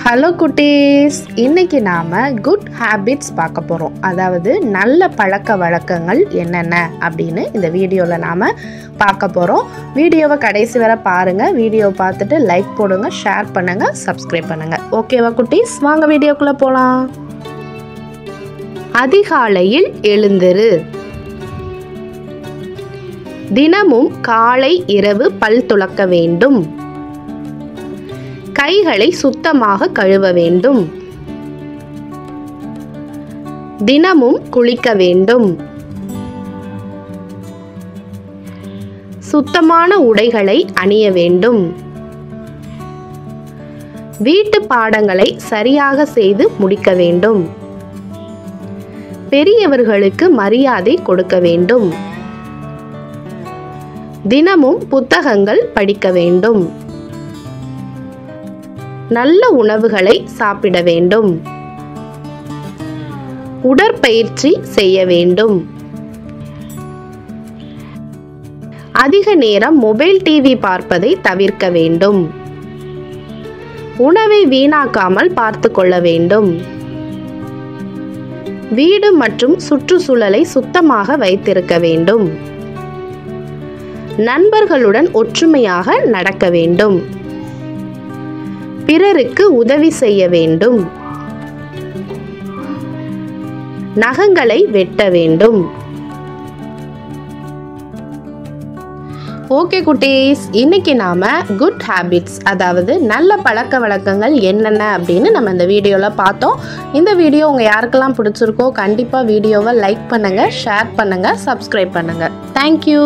Hello குட்டீஸ், இன்னைக்கு நாம் குட் ஹேபிட்ஸ் பார்க்க போகிறோம். அதாவது நல்ல பழக்க வழக்கங்கள் என்னென்ன அப்படின்னு இந்த வீடியோவில் நாம் பார்க்க போகிறோம். வீடியோவை கடைசி வரை பாருங்கள். வீடியோவை பார்த்துட்டு லைக் போடுங்க, ஷேர் பண்ணுங்கள், சப்ஸ்கிரைப் பண்ணுங்கள். ஓகேவா குட்டீஸ்? வாங்க வீடியோக்குள்ளே போகலாம். அதிகாலையில் எழுந்திரு. தினமும் காலை இரவு பல் துலக்க வேண்டும். கைகளை சுத்தமாக கழுவ வேண்டும். தினமும் குளிக்க வேண்டும். சுத்தமான உடைகளை அணிய வேண்டும். வீட்டு பாடங்களை சரியாக செய்து முடிக்க வேண்டும். பெரியவர்களுக்கு மரியாதை கொடுக்க வேண்டும். தினமும் புத்தகங்கள் படிக்க வேண்டும். நல்ல உணவுகளை சாப்பிட வேண்டும். உடற்பயிற்சி செய்ய வேண்டும். அதிக நேரம் மொபைல் டிவி பார்ப்பதை தவிர்க்க வேண்டும். உணவை வீணாக்காமல் பார்த்து கொள்ள வேண்டும். வீடு மற்றும் சுற்றுச்சூழலை சுத்தமாக வைத்திருக்க வேண்டும். நண்பர்களுடன் ஒற்றுமையாக நடக்க வேண்டும். பிறருக்கு உதவி செய்ய வேண்டும். நகங்களை வெட்ட வேண்டும். ஓகே குட்டீஸ், இன்னைக்கு நாம குட் ஹேபிட்ஸ், அதாவது நல்ல பழக்க வழக்கங்கள் என்னென்ன அப்படின்னு நம்ம இந்த வீடியோவில் பார்த்தோம். இந்த வீடியோ உங்கள் யாருக்கெல்லாம் பிடிச்சிருக்கோ கண்டிப்பாக வீடியோவை லைக் பண்ணுங்கள், ஷேர் பண்ணுங்கள், சப்ஸ்கிரைப் பண்ணுங்கள். தேங்க்யூ.